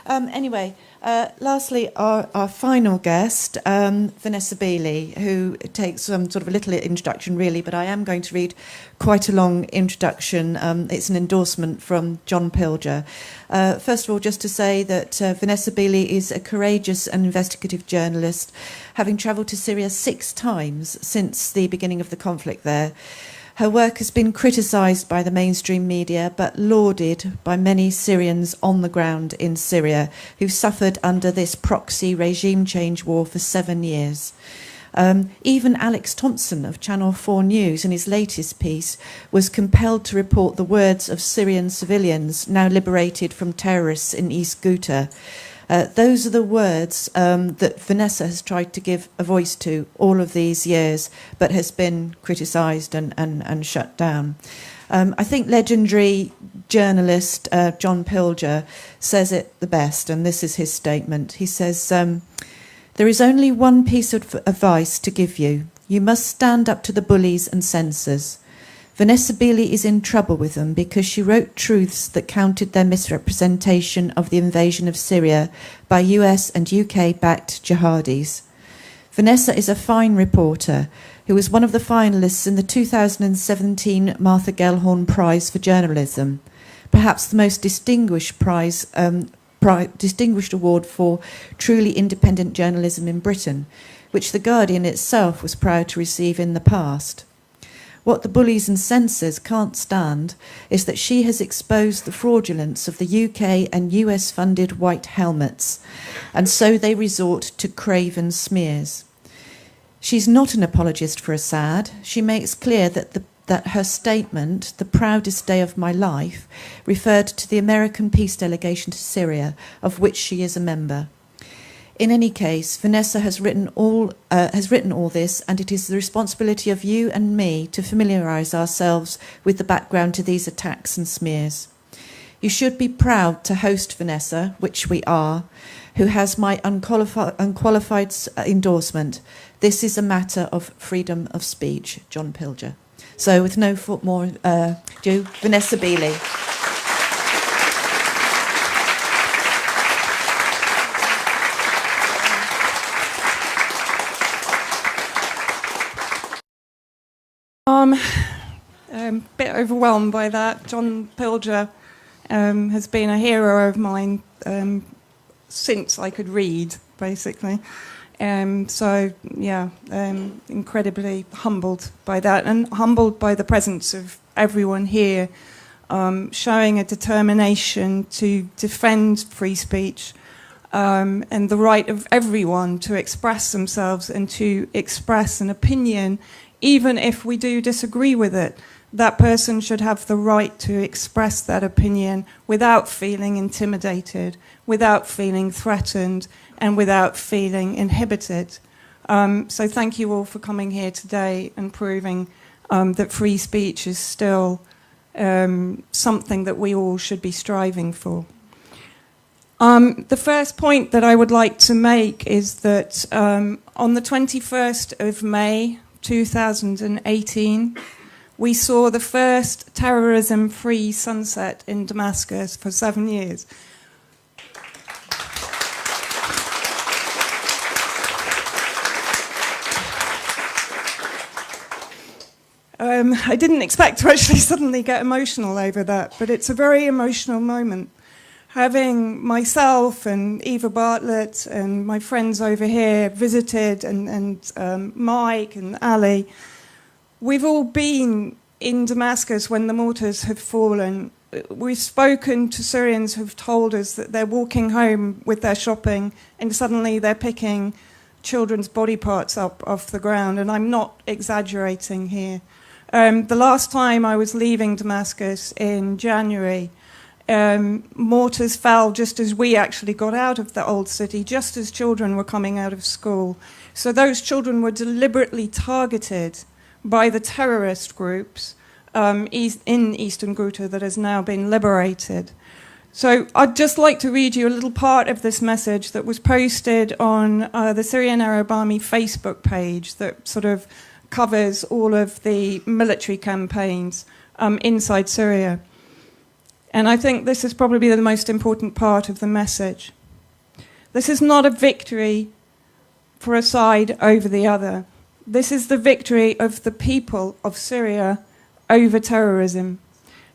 Anyway, lastly, our final guest, Vanessa Beeley, who takes sort of a little introduction, really, but I am going to read quite a long introduction. It's an endorsement from John Pilger. First of all, just to say that Vanessa Beeley is a courageous and investigative journalist, having travelled to Syria 6 times since the beginning of the conflict there. Her work has been criticised by the mainstream media, but lauded by many Syrians on the ground in Syria who've suffered under this proxy regime change war for 7 years. Even Alex Thompson of Channel 4 News, in his latest piece, was compelled to report the words of Syrian civilians now liberated from terrorists in East Ghouta. Those are the words that Vanessa has tried to give a voice to all of these years, but has been criticised and shut down. I think legendary journalist John Pilger says it the best, and this is his statement. He says, "There is only one piece of advice to give you. You must stand up to the bullies and censors. Vanessa Beeley is in trouble with them because she wrote truths that countered their misrepresentation of the invasion of Syria by US and UK-backed jihadis. Vanessa is a fine reporter who was one of the finalists in the 2017 Martha Gellhorn Prize for Journalism, perhaps the most distinguished distinguished award for truly independent journalism in Britain, which The Guardian itself was proud to receive in the past. What the bullies and censors can't stand is that she has exposed the fraudulence of the UK and US-funded white helmets, and so they resort to craven smears. She's not an apologist for Assad. She makes clear that her statement, "the proudest day of my life," referred to the American peace delegation to Syria, of which she is a member. In any case, Vanessa has written all this, and it is the responsibility of you and me to familiarise ourselves with the background to these attacks and smears. You should be proud to host Vanessa, which we are, who has my unqualified endorsement. This is a matter of freedom of speech. John Pilger. So, with no more ado, Vanessa Beeley. A bit overwhelmed by that. John Pilger has been a hero of mine since I could read, basically. Incredibly humbled by that, and humbled by the presence of everyone here, showing a determination to defend free speech and the right of everyone to express themselves and to express an opinion. Even if we do disagree with it, that person should have the right to express that opinion without feeling intimidated, without feeling threatened, and without feeling inhibited. So thank you all for coming here today and proving that free speech is still something that we all should be striving for. The first point that I would like to make is that on the 21st of May, 2018, we saw the first terrorism-free sunset in Damascus for 7 years. I didn't expect to actually suddenly get emotional over that, but it's a very emotional moment. Having myself and Eva Bartlett and my friends over here visited, and Mike and Ali, we've all been in Damascus when the mortars have fallen. We've spoken to Syrians who've told us that they're walking home with their shopping and suddenly they're picking children's body parts up off the ground, and I'm not exaggerating here. The last time I was leaving Damascus in January, mortars fell just as we actually got out of the old city, just as children were coming out of school. So those children were deliberately targeted by the terrorist groups in Eastern Ghouta that has now been liberated. So I'd just like to read you a little part of this message that was posted on the Syrian Arab Army Facebook page that sort of covers all of the military campaigns inside Syria. And I think this is probably the most important part of the message. This is not a victory for a side over the other. This is the victory of the people of Syria over terrorism,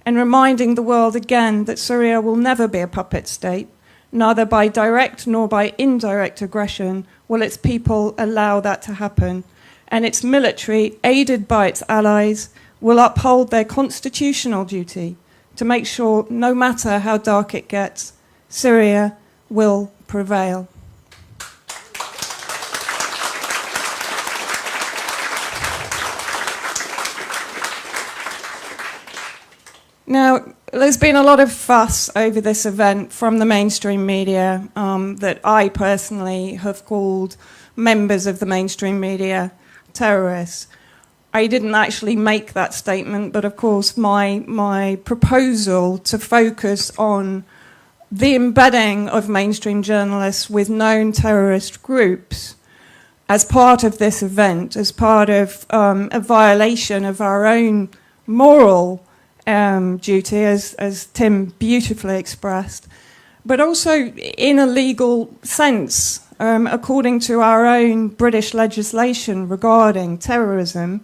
and reminding the world again that Syria will never be a puppet state. Neither by direct nor by indirect aggression will its people allow that to happen. And its military, aided by its allies, will uphold their constitutional duty to make sure, no matter how dark it gets, Syria will prevail. Now, there's been a lot of fuss over this event from the mainstream media that I personally have called members of the mainstream media terrorists. I didn't actually make that statement, but of course my proposal to focus on the embedding of mainstream journalists with known terrorist groups as part of this event, as part of a violation of our own moral duty, as Tim beautifully expressed, but also in a legal sense, according to our own British legislation regarding terrorism.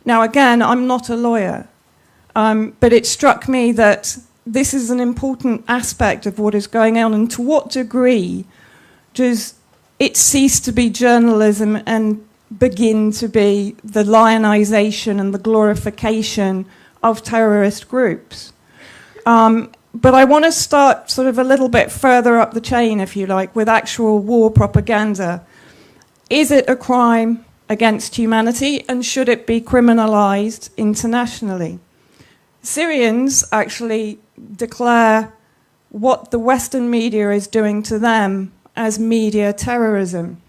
Now, again, I'm not a lawyer, but it struck me that this is an important aspect of what is going on, and to what degree does it cease to be journalism and begin to be the lionization and the glorification of terrorist groups. But I want to start sort of a little bit further up the chain, if you like, with actual war propaganda. Is it a crime against humanity, and should it be criminalized internationally? Syrians actually declare what the Western media is doing to them as media terrorism.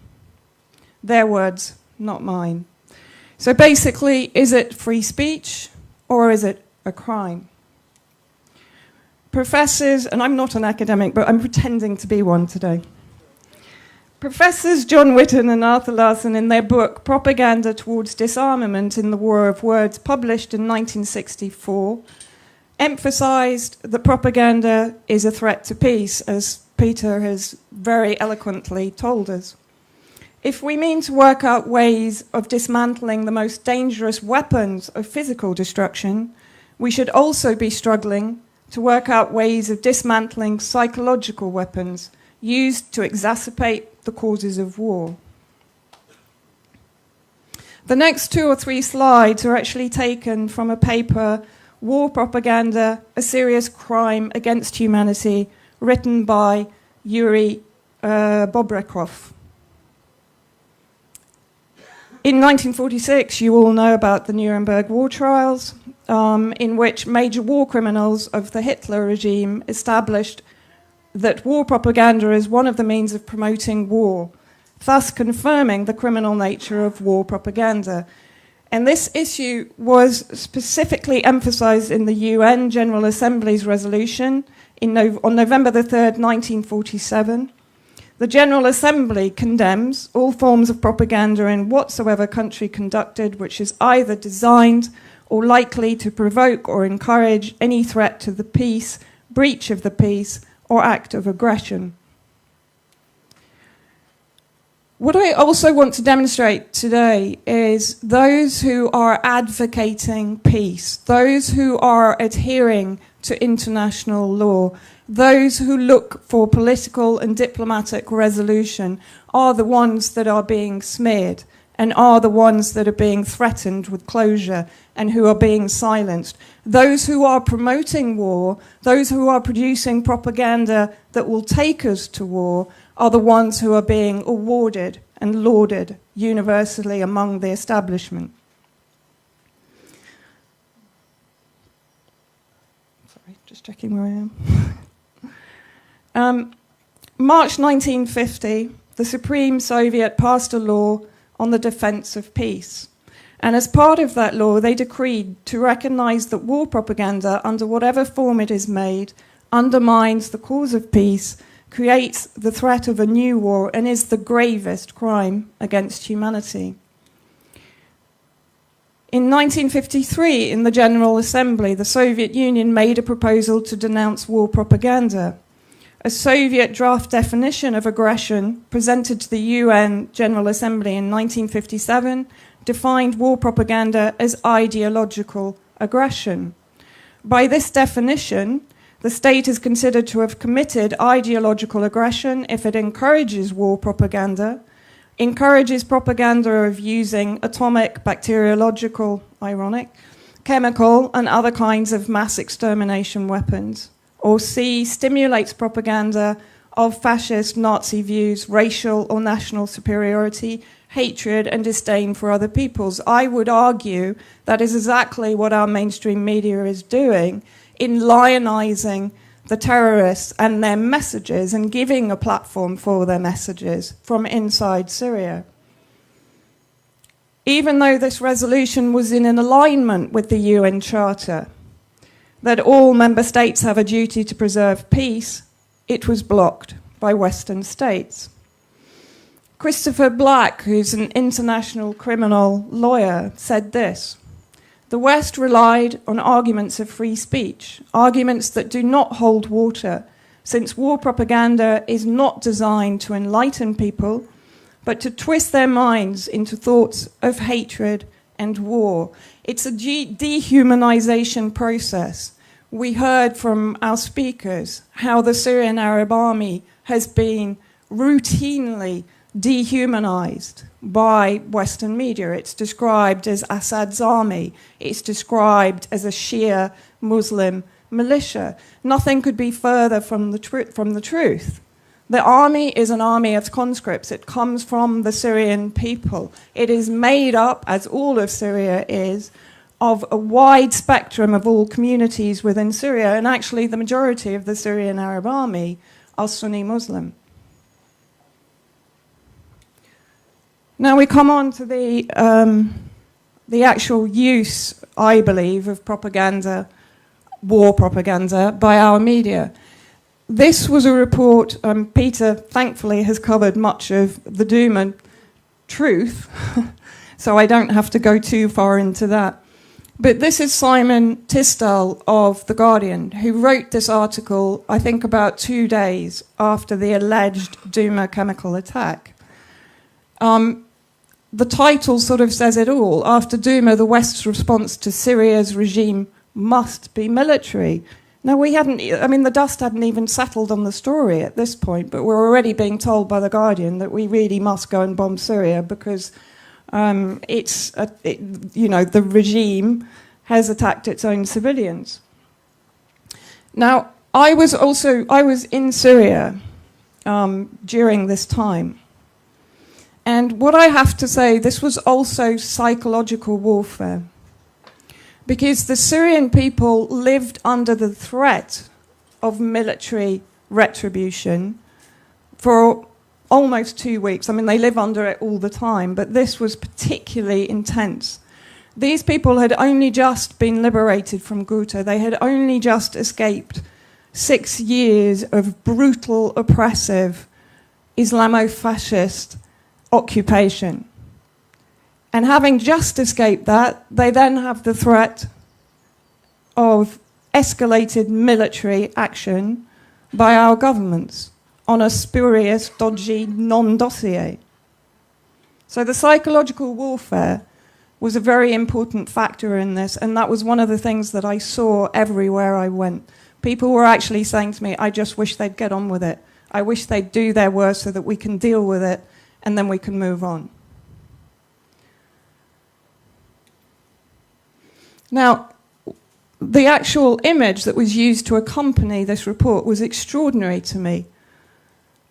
Their words, not mine. So basically, is it free speech? Or is it a crime? Professors, and I'm not an academic, but I'm pretending to be one today. Professors John Whitton and Arthur Larson, in their book Propaganda Towards Disarmament in the War of Words, published in 1964, emphasized that propaganda is a threat to peace, as Peter has very eloquently told us. If we mean to work out ways of dismantling the most dangerous weapons of physical destruction, we should also be struggling to work out ways of dismantling psychological weapons used to exacerbate the causes of war. The next 2 or 3 slides are actually taken from a paper, War Propaganda, a Serious Crime Against Humanity, written by Yuri Bobrekov. In 1946, you all know about the Nuremberg war trials, in which major war criminals of the Hitler regime established that war propaganda is one of the means of promoting war, thus confirming the criminal nature of war propaganda. And this issue was specifically emphasized in the UN General Assembly's resolution on November the 3rd, 1947. The General Assembly condemns all forms of propaganda in whatsoever country conducted, which is either designed or likely to provoke or encourage any threat to the peace, breach of the peace, or act of aggression. What I also want to demonstrate today is those who are advocating peace, those who are adhering to international law, those who look for political and diplomatic resolution are the ones that are being smeared and are the ones that are being threatened with closure and who are being silenced. Those who are promoting war, those who are producing propaganda that will take us to war, are the ones who are being awarded and lauded universally among the establishment. Sorry, just checking where I am. March 1950, the Supreme Soviet passed a law on the defense of peace. And as part of that law, they decreed to recognize that war propaganda, under whatever form it is made, undermines the cause of peace, creates the threat of a new war, and is the gravest crime against humanity. In 1953, in the General Assembly, the Soviet Union made a proposal to denounce war propaganda. A Soviet draft definition of aggression presented to the UN General Assembly in 1957 defined war propaganda as ideological aggression. By this definition, the state is considered to have committed ideological aggression if it encourages war propaganda, encourages propaganda of using atomic, bacteriological, ironic, chemical, and other kinds of mass extermination weapons. Or C, stimulates propaganda of fascist Nazi views, racial or national superiority, hatred and disdain for other peoples. I would argue that is exactly what our mainstream media is doing in lionizing the terrorists and their messages and giving a platform for their messages from inside Syria. Even though this resolution was in an alignment with the UN Charter, that all member states have a duty to preserve peace, it was blocked by Western states. Christopher Black, who's an international criminal lawyer, said this: "The West relied on arguments of free speech, arguments that do not hold water, since war propaganda is not designed to enlighten people, but to twist their minds into thoughts of hatred and war." It's a dehumanization process. We heard from our speakers how the Syrian Arab Army has been routinely dehumanized by Western media. It's described as Assad's army. It's described as a Shia Muslim militia. Nothing could be further from the truth. The army is an army of conscripts. It comes from the Syrian people. It is made up, as all of Syria is, of a wide spectrum of all communities within Syria, and actually the majority of the Syrian Arab Army are Sunni Muslim. Now we come on to the actual use, I believe, of propaganda, war propaganda, by our media. This was a report, Peter thankfully has covered much of the doom and truth, so I don't have to go too far into that. But this is Simon Tisdale of The Guardian, who wrote this article, I think about 2 days after the alleged Douma chemical attack. The title sort of says it all. After Douma, the West's response to Syria's regime must be military. Now, the dust hadn't even settled on the story at this point, but we're already being told by The Guardian that we really must go and bomb Syria because the regime has attacked its own civilians. Now, I was in Syria during this time. And what I have to say, this was also psychological warfare. Because the Syrian people lived under the threat of military retribution for almost 2 weeks. I mean, they live under it all the time, but this was particularly intense. These people had only just been liberated from Ghouta. They had only just escaped 6 years of brutal, oppressive, Islamo-fascist occupation. And having just escaped that, they then have the threat of escalated military action by our governments on a spurious, dodgy, non-dossier. So the psychological warfare was a very important factor in this, and that was one of the things that I saw everywhere I went. People were actually saying to me, I just wish they'd get on with it. I wish they'd do their worst so that we can deal with it, and then we can move on. Now, the actual image that was used to accompany this report was extraordinary to me.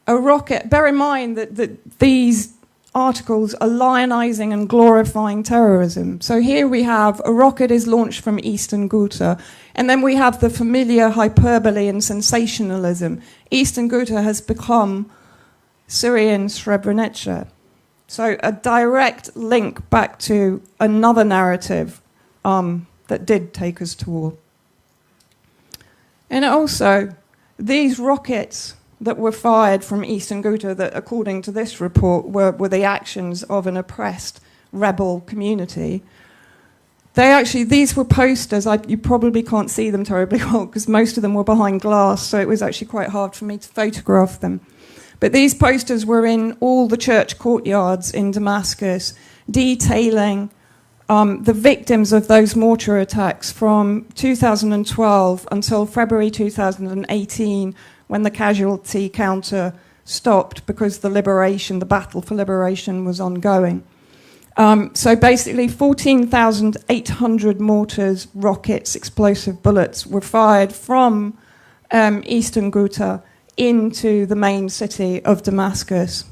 A rocket, bear in mind that these articles are lionizing and glorifying terrorism. So here we have a rocket is launched from eastern Ghouta, and then we have the familiar hyperbole and sensationalism. Eastern Ghouta has become Syrian Srebrenica. So a direct link back to another narrative that did take us to war. And also, these rockets that were fired from eastern Ghouta that, according to this report, were the actions of an oppressed rebel community, These were posters. You probably can't see them terribly well because most of them were behind glass, so it was actually quite hard for me to photograph them. But these posters were in all the church courtyards in Damascus, detailing the victims of those mortar attacks from 2012 until February 2018, when the casualty counter stopped because the battle for liberation was ongoing. So basically 14,800 mortars, rockets, explosive bullets were fired from eastern Ghouta into the main city of Damascus.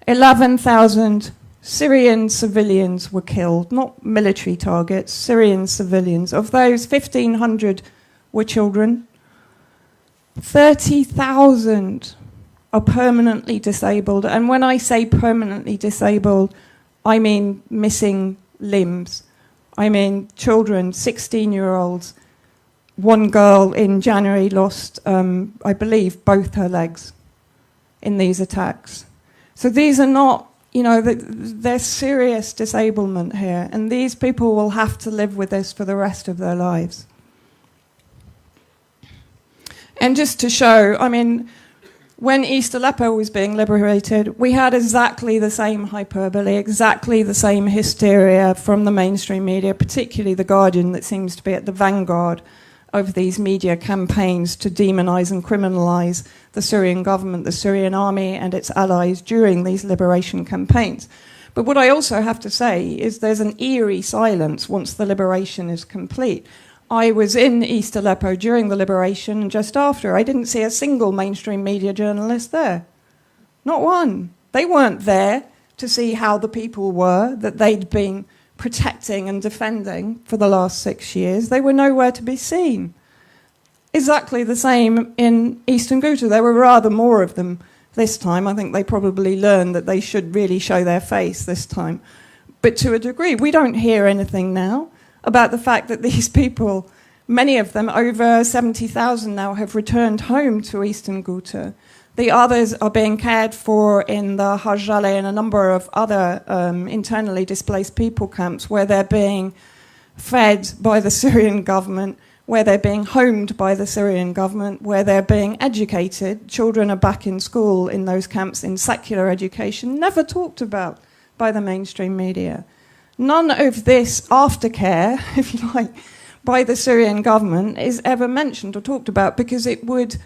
11,000 Syrian civilians were killed, not military targets, Syrian civilians. Of those, 1,500 were children. 30,000 are permanently disabled. And when I say permanently disabled, I mean missing limbs. I mean children, 16-year-olds. One girl in January lost, I believe, both her legs in these attacks. So these are not, there's serious disablement here, and these people will have to live with this for the rest of their lives. And just to show, when East Aleppo was being liberated, we had exactly the same hyperbole, exactly the same hysteria from the mainstream media, particularly The Guardian, that seems to be at the vanguard of these media campaigns to demonize and criminalize the Syrian government, the Syrian army, and its allies during these liberation campaigns. But what I also have to say is there's an eerie silence once the liberation is complete. I was in East Aleppo during the liberation and just after. I didn't see a single mainstream media journalist there. Not one. They weren't there to see how the people were that they'd been protecting and defending for the last 6 years. They were nowhere to be seen. Exactly the same in Eastern Ghouta. There were rather more of them this time. I think they probably learned that they should really show their face this time. But to a degree, we don't hear anything now about the fact that these people, many of them, over 70,000 now, have returned home to Eastern Ghouta. The others are being cared for in the Hajjale and a number of other internally displaced people camps where they're being fed by the Syrian government, where they're being homed by the Syrian government, where they're being educated. Children are back in school in those camps in secular education, never talked about by the mainstream media. None of this aftercare, if you like, by the Syrian government is ever mentioned or talked about because it would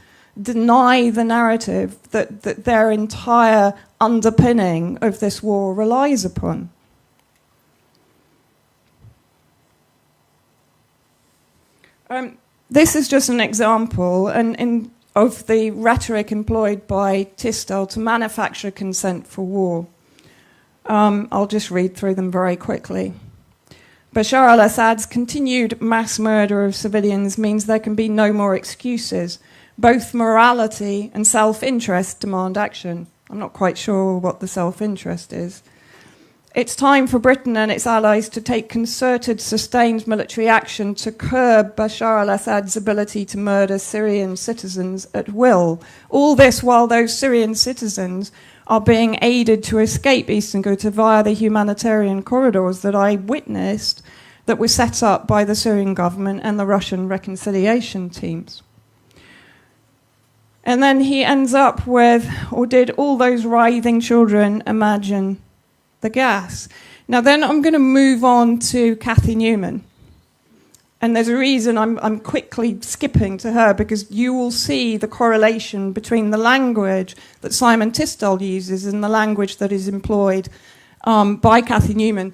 deny the narrative that their entire underpinning of this war relies upon. This is just an example of the rhetoric employed by Tistel to manufacture consent for war. I'll just read through them very quickly. Bashar al-Assad's continued mass murder of civilians means there can be no more excuses. Both morality and self-interest demand action. I'm not quite sure what the self-interest is. It's time for Britain and its allies to take concerted, sustained military action to curb Bashar al-Assad's ability to murder Syrian citizens at will. All this while those Syrian citizens are being aided to escape Eastern Ghouta via the humanitarian corridors that I witnessed that were set up by the Syrian government and the Russian reconciliation teams. And then he ends up with, or did all those writhing children imagine the gas? Now then I'm going to move on to Cathy Newman. And there's a reason I'm quickly skipping to her, because you will see the correlation between the language that Simon Tistel uses and the language that is employed by Cathy Newman.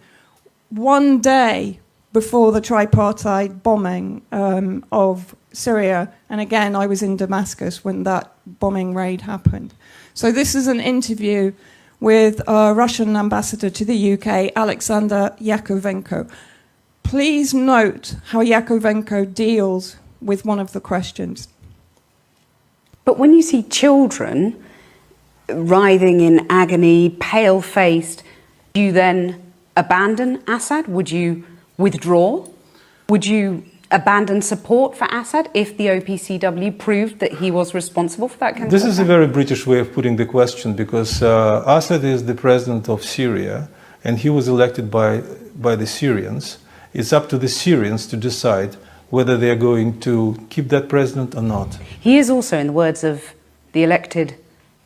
One day before the tripartite bombing of Syria, and again I was in Damascus when that bombing raid happened. So this is an interview with a Russian ambassador to the UK, Alexander Yakovenko. Please note how Yakovenko deals with one of the questions. But when you see children writhing in agony, pale-faced, do you then abandon Assad? Would you withdraw? Would you abandon support for Assad if the OPCW proved that he was responsible for that kind of This is a very British way of putting the question, because Assad is the president of Syria, and he was elected by the Syrians. It's up to the Syrians to decide whether they are going to keep that president or not. He is also, in the words of the elected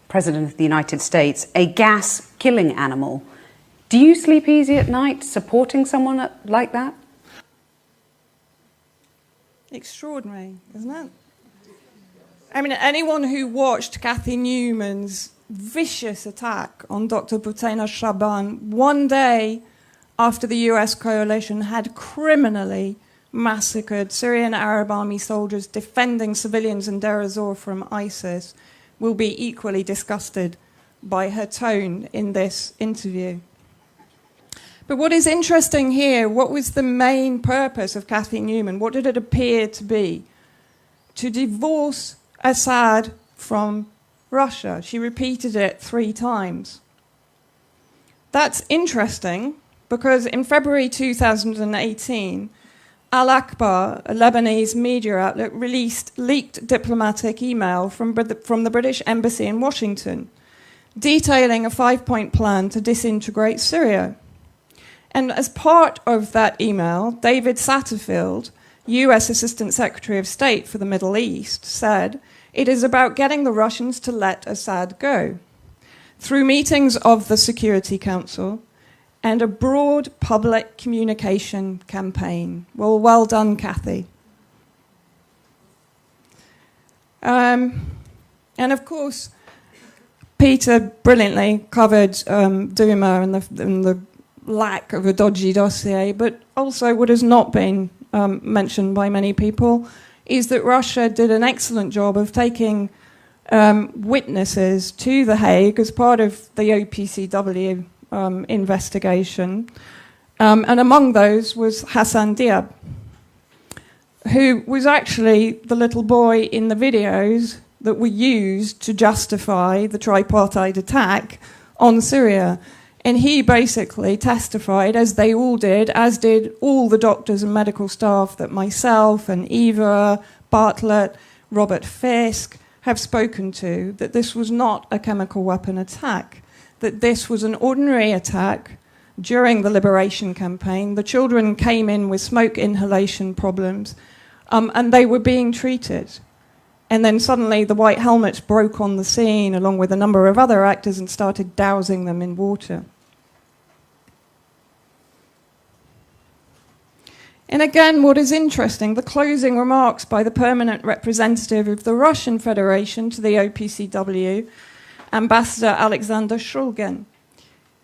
President of the United States, a gas-killing animal. Do you sleep easy at night supporting someone like that? Extraordinary, isn't it? I mean, anyone who watched Cathy Newman's vicious attack on Dr. Butena Shaban one day after the US coalition had criminally massacred Syrian Arab army soldiers defending civilians in Deir ez-Zor from ISIS will be equally disgusted by her tone in this interview. But what is interesting here, what was the main purpose of Cathy Newman? What did it appear to be? To divorce Assad from Russia. She repeated it 3 times. That's interesting because in February 2018, Al Akbar, a Lebanese media outlet, released leaked diplomatic email from the British Embassy in Washington, detailing a 5-point plan to disintegrate Syria. And as part of that email, David Satterfield, US Assistant Secretary of State for the Middle East, said, "It is about getting the Russians to let Assad go through meetings of the Security Council and a broad public communication campaign." Well done, Cathy. And of course, Peter brilliantly covered Duma and the lack of a dodgy dossier, but also what has not been mentioned by many people is that Russia did an excellent job of taking witnesses to The Hague as part of the OPCW investigation. And among those was Hassan Diab, who was actually the little boy in the videos that were used to justify the tripartite attack on Syria. And he basically testified, as they all did, as did all the doctors and medical staff that myself and Eva, Bartlett, Robert Fisk have spoken to, that this was not a chemical weapon attack, that this was an ordinary attack during the liberation campaign. The children came in with smoke inhalation problems, and they were being treated. And then suddenly the white helmets broke on the scene, along with a number of other actors, and started dousing them in water. And again, what is interesting, the closing remarks by the permanent representative of the Russian Federation to the OPCW, Ambassador Alexander Shulgin.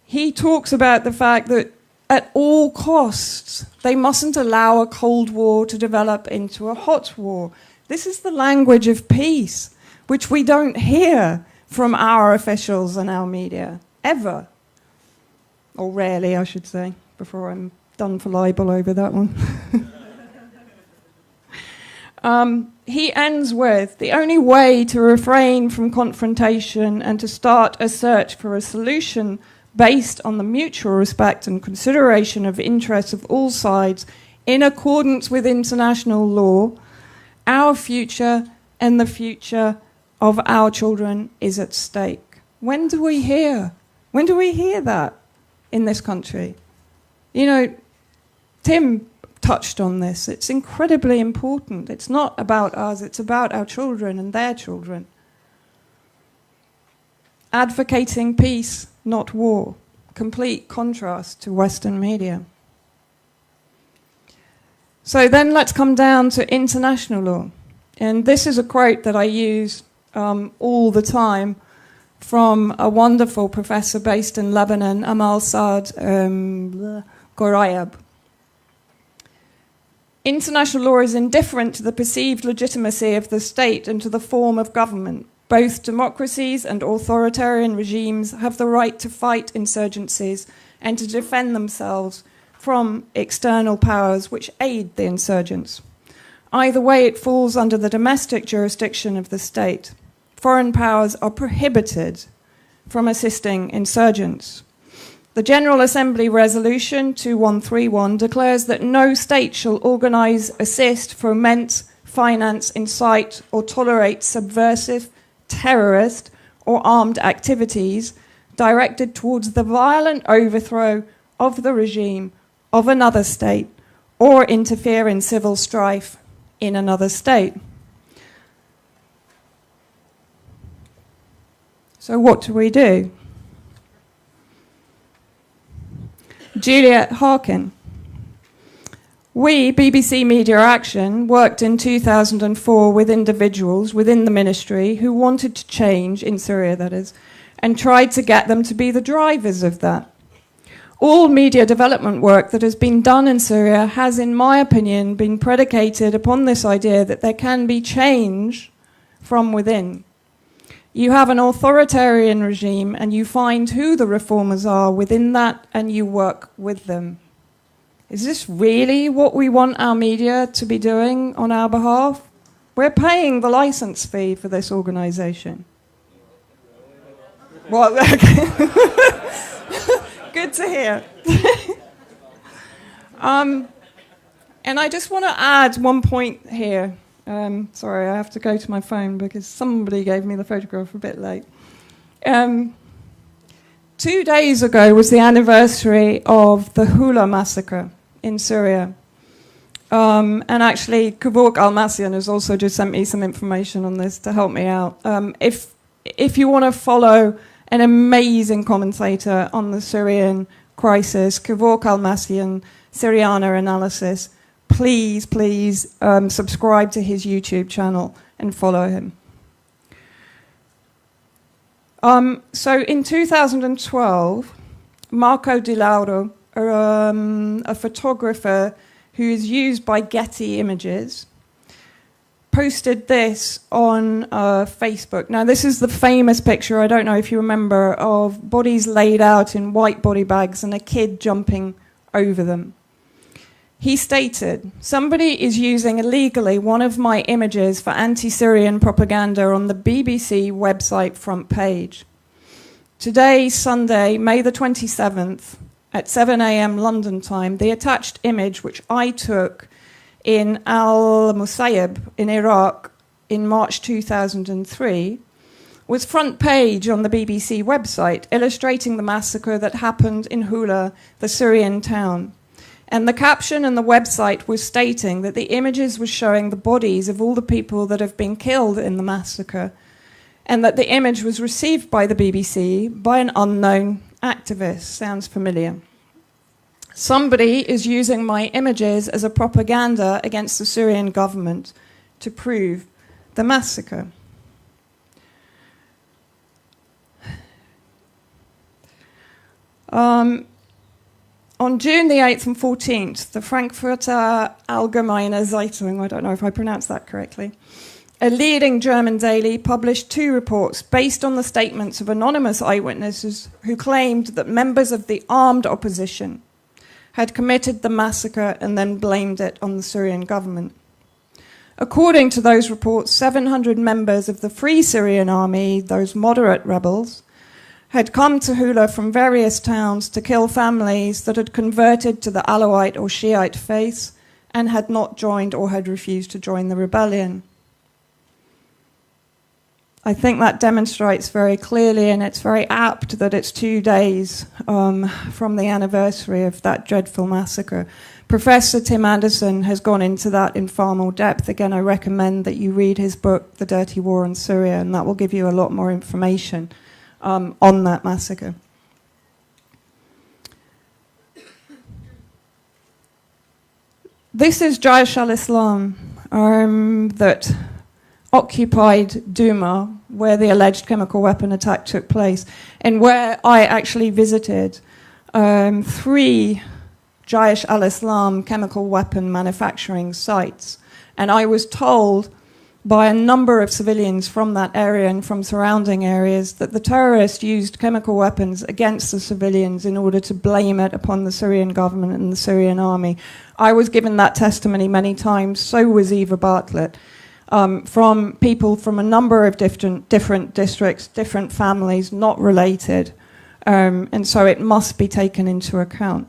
He talks about the fact that at all costs, they mustn't allow a Cold War to develop into a hot war. This is the language of peace, which we don't hear from our officials and our media, ever. Or rarely, I should say, before I'm done for libel over that one. He ends with, "The only way to refrain from confrontation and to start a search for a solution based on the mutual respect and consideration of interests of all sides in accordance with international law, our future and the future of our children is at stake." When do we hear that in this country? You know, Tim touched on this. It's incredibly important. It's not about us, it's about our children and their children. Advocating peace, not war. Complete contrast to Western media. So then let's come down to international law. And this is a quote that I use all the time from a wonderful professor based in Lebanon, Amal Saad Gorayab. "International law is indifferent to the perceived legitimacy of the state and to the form of government. Both democracies and authoritarian regimes have the right to fight insurgencies and to defend themselves from external powers which aid the insurgents. Either way, it falls under the domestic jurisdiction of the state. Foreign powers are prohibited from assisting insurgents. The General Assembly Resolution 2131 declares that no state shall organise, assist, foment, finance, incite or tolerate subversive, terrorist or armed activities directed towards the violent overthrow of the regime of another state or interfere in civil strife in another state. So what do we do? Juliet Harkin. We, BBC Media Action, worked in 2004 with individuals within the ministry who wanted to change, in Syria that is, and tried to get them to be the drivers of that. All media development work that has been done in Syria has, in my opinion, been predicated upon this idea that there can be change from within. You have an authoritarian regime and you find who the reformers are within that and you work with them. Is this really what we want our media to be doing on our behalf? We're paying the license fee for this organisation. Well, good to hear. And I just want to add one point here. Sorry, I have to go to my phone because somebody gave me the photograph a bit late. 2 days ago was the anniversary of the Hula massacre in Syria. And actually, Kavok Almassian has also just sent me some information on this to help me out. If you want to follow an amazing commentator on the Syrian crisis, Kavok Almassian, Syriana Analysis, please subscribe to his YouTube channel and follow him. So in 2012, Marco Di Lauro, a photographer who is used by Getty Images, posted this on Facebook. Now, this is the famous picture, I don't know if you remember, of bodies laid out in white body bags and a kid jumping over them. He stated, "Somebody is using illegally one of my images for anti-Syrian propaganda on the BBC website front page. Today, Sunday, May the 27th, at 7 a.m. London time, the attached image, which I took in Al-Musayyib in Iraq in March 2003, was front page on the BBC website, illustrating the massacre that happened in Hula, the Syrian town. And the caption on the website was stating that the images were showing the bodies of all the people that have been killed in the massacre, and that the image was received by the BBC by an unknown activist." Sounds familiar. "Somebody is using my images as a propaganda against the Syrian government to prove the massacre." On June the 8th and 14th, the Frankfurter Allgemeine Zeitung, I don't know if I pronounced that correctly, a leading German daily, published 2 reports based on the statements of anonymous eyewitnesses who claimed that members of the armed opposition had committed the massacre and then blamed it on the Syrian government. According to those reports, 700 members of the Free Syrian Army, those moderate rebels, had come to Hula from various towns to kill families that had converted to the Alawite or Shiite faith and had not joined or had refused to join the rebellion. I think that demonstrates very clearly, and it's very apt that it's 2 days from the anniversary of that dreadful massacre. Professor Tim Anderson has gone into that in far more depth. Again, I recommend that you read his book, The Dirty War in Syria, and that will give you a lot more information on that massacre. This is Jaish al-Islam that occupied Douma, where the alleged chemical weapon attack took place, and where I actually visited 3 Jaish al-Islam chemical weapon manufacturing sites. And I was told by a number of civilians from that area and from surrounding areas that the terrorists used chemical weapons against the civilians in order to blame it upon the Syrian government and the Syrian army. I was given that testimony many times, so was Eva Bartlett, from people from a number of different districts, different families, not related. And so it must be taken into account.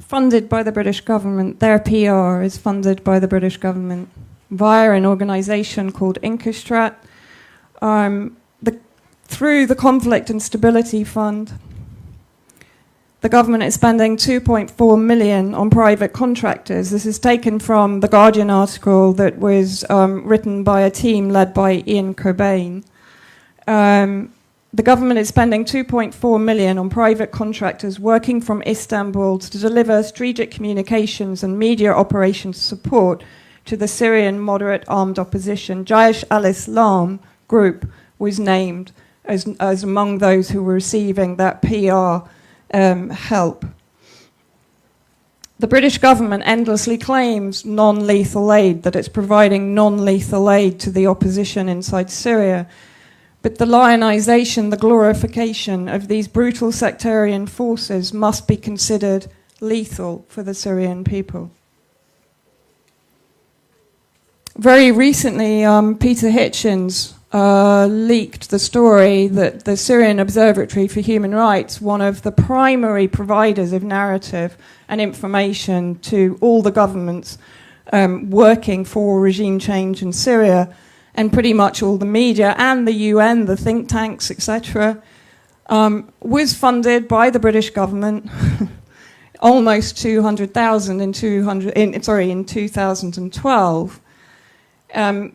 funded by the British government. Their PR is funded by the British government via an organisation called Incastrat, through the Conflict and Stability Fund. The government is spending 2.4 million on private contractors. This is taken from the Guardian article that was written by a team led by Ian Cobain. The government is spending 2.4 million on private contractors working from Istanbul to deliver strategic communications and media operations support to the Syrian moderate armed opposition. Jaish al-Islam group was named as among those who were receiving that PR help. The British government endlessly claims non-lethal aid, that it's providing non-lethal aid to the opposition inside Syria. But the lionisation, the glorification of these brutal sectarian forces must be considered lethal for the Syrian people. Very recently, Peter Hitchens leaked the story that the Syrian Observatory for Human Rights, one of the primary providers of narrative and information to all the governments working for regime change in Syria, and pretty much all the media and the UN, the think tanks, etc., was funded by the British government almost 200,000 in 2012.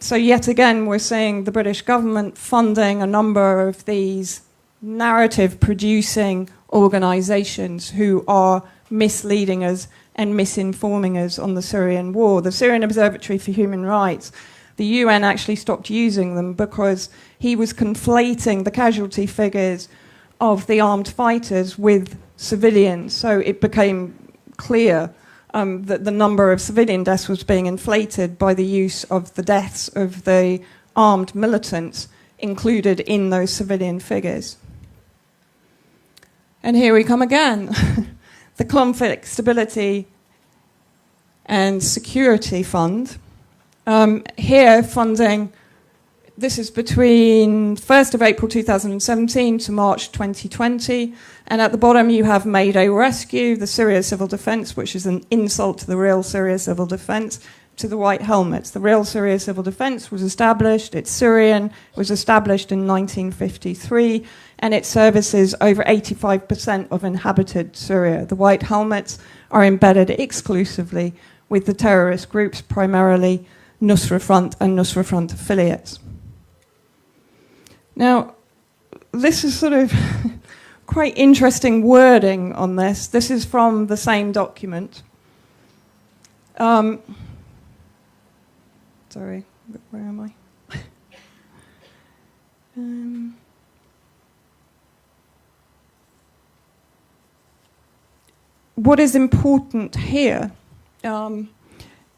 So yet again, we're seeing the British government funding a number of these narrative-producing organisations who are misleading us and misinforming us on the Syrian war. The Syrian Observatory for Human Rights, the UN actually stopped using them because he was conflating the casualty figures of the armed fighters with civilians. So it became clear that the number of civilian deaths was being inflated by the use of the deaths of the armed militants included in those civilian figures. And here we come again. The Conflict, Stability and Security Fund. Here funding, this is between 1st of April 2017 to March 2020. And at the bottom you have Mayday Rescue, the Syria Civil Defence, which is an insult to the real Syria Civil Defence, to the White Helmets. The real Syria Civil Defence was established, it's Syrian, it was established in 1953, and it services over 85% of inhabited Syria. The White Helmets are embedded exclusively with the terrorist groups, primarily Nusra Front and Nusra Front affiliates. Now, this is sort of quite interesting wording on this. This is from the same document. Sorry, where am I? What is important here?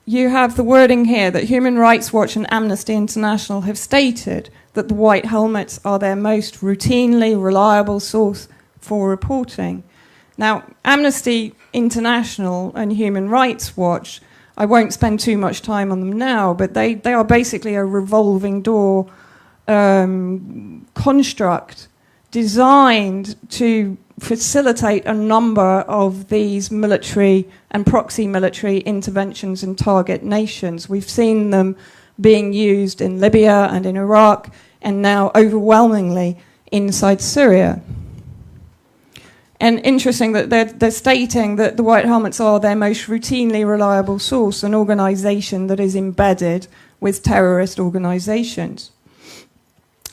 You have the wording here that Human Rights Watch and Amnesty International have stated that the White Helmets are their most routinely reliable source for reporting. Now, Amnesty International and Human Rights Watch, I won't spend too much time on them now, but they are basically a revolving door construct designed to facilitate a number of these military and proxy military interventions in target nations. We've seen them being used in Libya and in Iraq, and now overwhelmingly inside Syria. And interesting that they're stating that the White Helmets are their most routinely reliable source, an organisation that is embedded with terrorist organisations.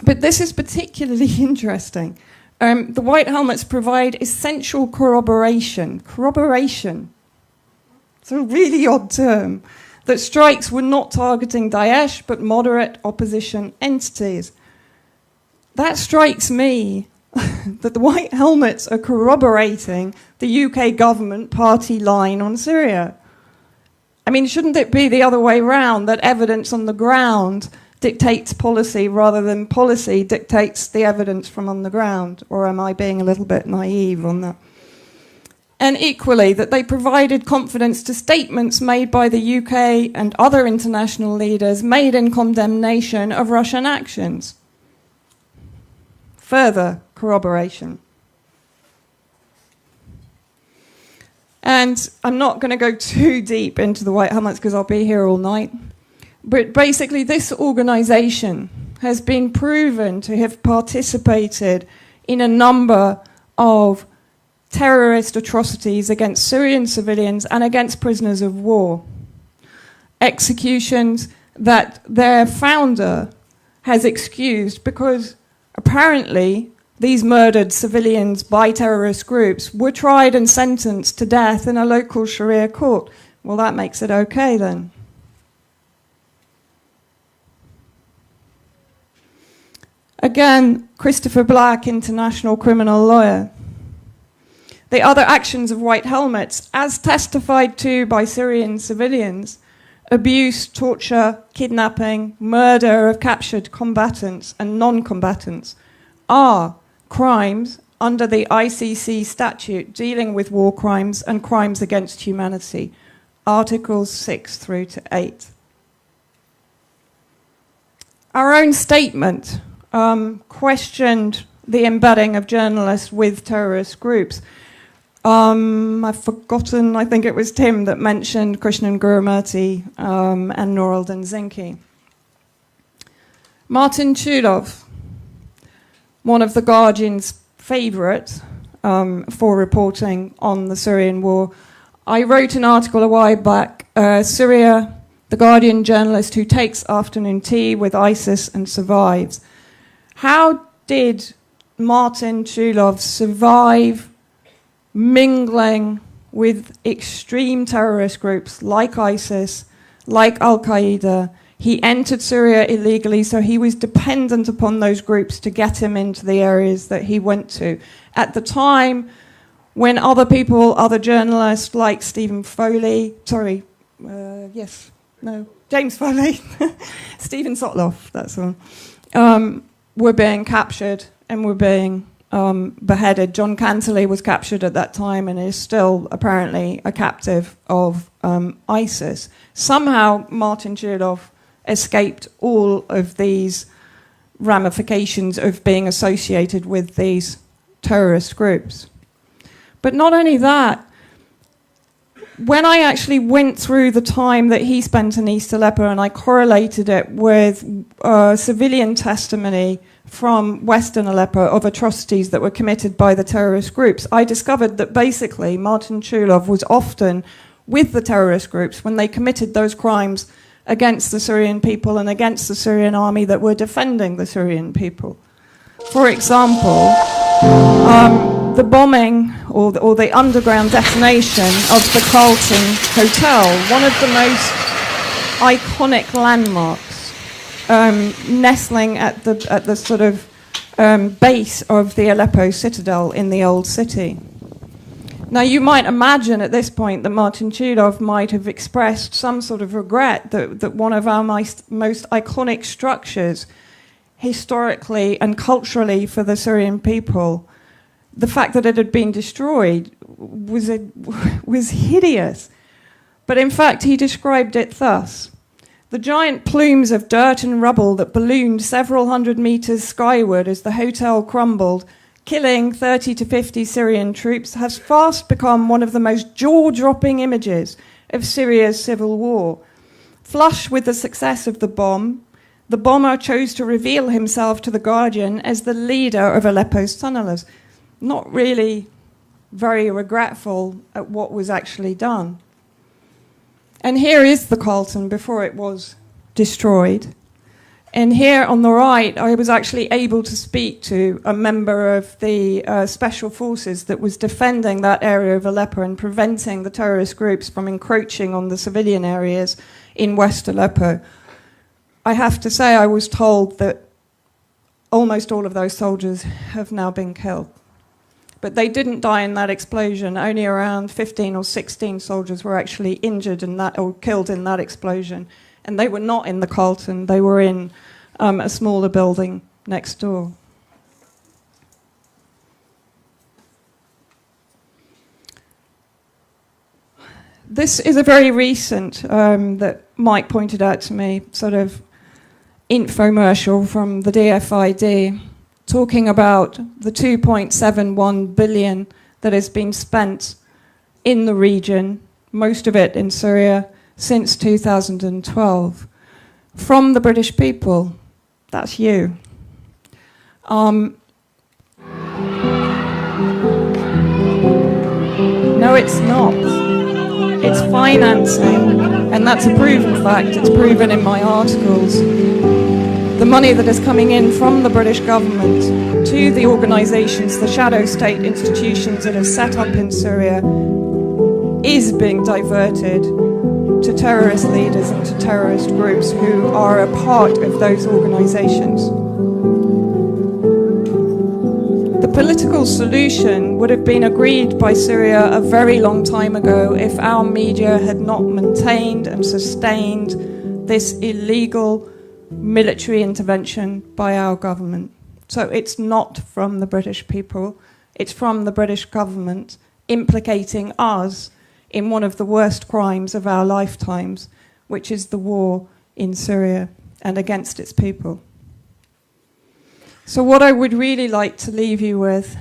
But this is particularly interesting. The White Helmets provide essential corroboration. Corroboration. It's a really odd term. That strikes were not targeting Daesh, but moderate opposition entities. That strikes me that the White Helmets are corroborating the UK government party line on Syria. I mean, shouldn't it be the other way round, that evidence on the ground dictates policy rather than policy dictates the evidence from on the ground? Or am I being a little bit naive on that? And equally, that they provided confidence to statements made by the UK and other international leaders made in condemnation of Russian actions. Further corroboration. And I'm not going to go too deep into the White Helmets because I'll be here all night. But basically, this organisation has been proven to have participated in a number of terrorist atrocities against Syrian civilians and against prisoners of war. Executions that their founder has excused because apparently these murdered civilians by terrorist groups were tried and sentenced to death in a local Sharia court. Well, that makes it okay then. Again, Christopher Black, international criminal lawyer. The other actions of White Helmets, as testified to by Syrian civilians, abuse, torture, kidnapping, murder of captured combatants and non-combatants, are crimes under the ICC statute dealing with war crimes and crimes against humanity, Articles 6 through to 8. Our own statement questioned the embedding of journalists with terrorist groups. I've forgotten, I think it was Tim that mentioned Krishnan Gurumurthy and Nur al-Din Zinki. Martin Chulov, one of The Guardian's favourites for reporting on the Syrian war. I wrote an article a while back, Syria, The Guardian journalist who takes afternoon tea with ISIS and survives. How did Martin Chulov survive mingling with extreme terrorist groups like ISIS, like Al-Qaeda? He entered Syria illegally, so he was dependent upon those groups to get him into the areas that he went to. At the time, when other people, other journalists like James Foley, Stephen Sotloff, that's one, were being captured and were being beheaded. John Cantley was captured at that time and is still apparently a captive of ISIS. Somehow Martin Chulov escaped all of these ramifications of being associated with these terrorist groups. But not only that, when I actually went through the time that he spent in East Aleppo and I correlated it with civilian testimony from Western Aleppo of atrocities that were committed by the terrorist groups, I discovered that basically Martin Chulov was often with the terrorist groups when they committed those crimes against the Syrian people and against the Syrian army that were defending the Syrian people. For example, the bombing or the underground detonation of the Carlton Hotel, one of the most iconic landmarks, nestling at the sort of base of the Aleppo citadel in the old city. Now, you might imagine at this point that Martin Chulov might have expressed some sort of regret that one of our most iconic structures, historically and culturally for the Syrian people, the fact that it had been destroyed was hideous. But in fact, he described it thus: the giant plumes of dirt and rubble that ballooned several hundred meters skyward as the hotel crumbled, killing 30 to 50 Syrian troops, has fast become one of the most jaw-dropping images of Syria's civil war. Flush with the success of the bomb, the bomber chose to reveal himself to The Guardian as the leader of Aleppo's tunnelers. Not really very regretful at what was actually done. And here is the Carlton before it was destroyed. And here on the right, I was actually able to speak to a member of the special forces that was defending that area of Aleppo and preventing the terrorist groups from encroaching on the civilian areas in West Aleppo. I have to say, I was told that almost all of those soldiers have now been killed. But they didn't die in that explosion. Only around 15 or 16 soldiers were actually injured in that or killed in that explosion. And they were not in the Carlton. They were in a smaller building next door. This is a very recent, that Mike pointed out to me, sort of infomercial from the DFID, talking about the 2.71 billion that has been spent in the region, most of it in Syria, since 2012, from the British people. That's you. No, it's not. It's financing, and that's a proven fact. It's proven in my articles. The money that is coming in from the British government to the organisations, the shadow state institutions that are set up in Syria, is being diverted to terrorist leaders and to terrorist groups who are a part of those organisations. The political solution would have been agreed by Syria a very long time ago if our media had not maintained and sustained this illegal military intervention by our government. So it's not from the British people, it's from the British government implicating us in one of the worst crimes of our lifetimes, which is the war in Syria and against its people. So what I would really like to leave you with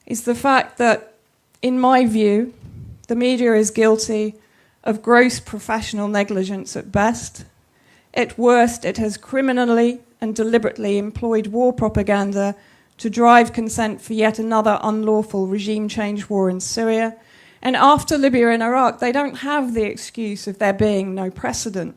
is the fact that, in my view, the media is guilty of gross professional negligence at best. At worst, it has criminally and deliberately employed war propaganda to drive consent for yet another unlawful regime change war in Syria. And after Libya and Iraq, they don't have the excuse of there being no precedent.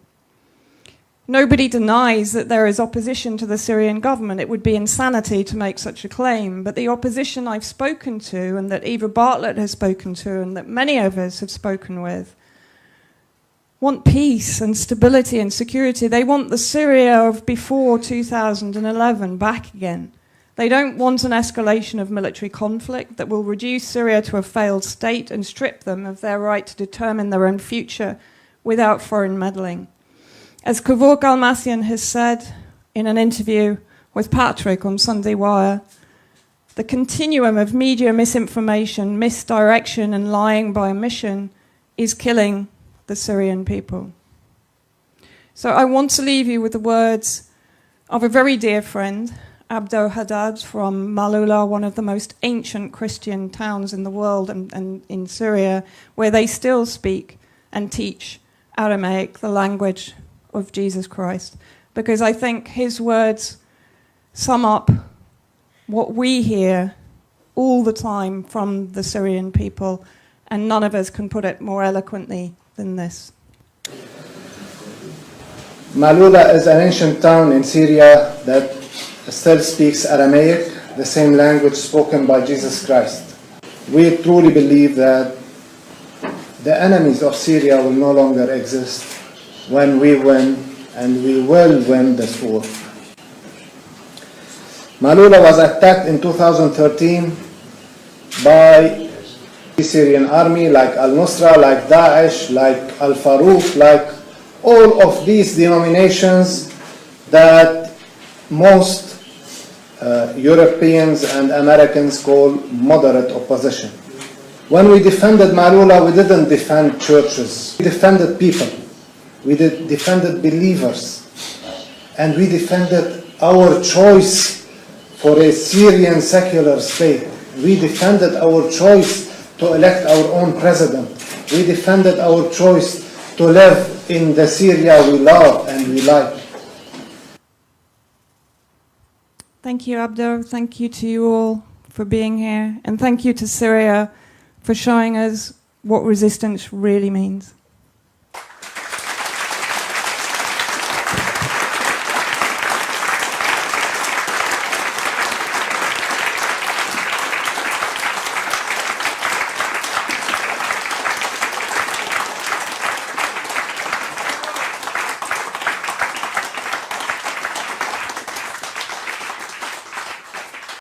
Nobody denies that there is opposition to the Syrian government. It would be insanity to make such a claim. But the opposition I've spoken to, and that Eva Bartlett has spoken to, and that many of us have spoken with, want peace and stability and security. They want the Syria of before 2011 back again. They don't want an escalation of military conflict that will reduce Syria to a failed state and strip them of their right to determine their own future without foreign meddling. As Kevork Almassian has said in an interview with Patrick on Sunday Wire, the continuum of media misinformation, misdirection and lying by omission is killing the Syrian people. So I want to leave you with the words of a very dear friend, Abdo Haddad from Malula, one of the most ancient Christian towns in the world and in Syria, where they still speak and teach Aramaic, the language of Jesus Christ. Because I think his words sum up what we hear all the time from the Syrian people, and none of us can put it more eloquently than this. Malula is an ancient town in Syria that still speaks Aramaic, the same language spoken by Jesus Christ. We truly believe that the enemies of Syria will no longer exist when we win, and we will win this war. Malula was attacked in 2013 by the Syrian army, like Al-Nusra, like Daesh, like Al-Farouq, like all of these denominations that most Europeans and Americans call moderate opposition. When we defended Malula, we didn't defend churches. We defended people. We defended believers. And we defended our choice for a Syrian secular state. We defended our choice to elect our own president. We defended our choice to live in the Syria we love and we like. Thank you, Abdo. Thank you to you all for being here. And thank you to Syria for showing us what resistance really means.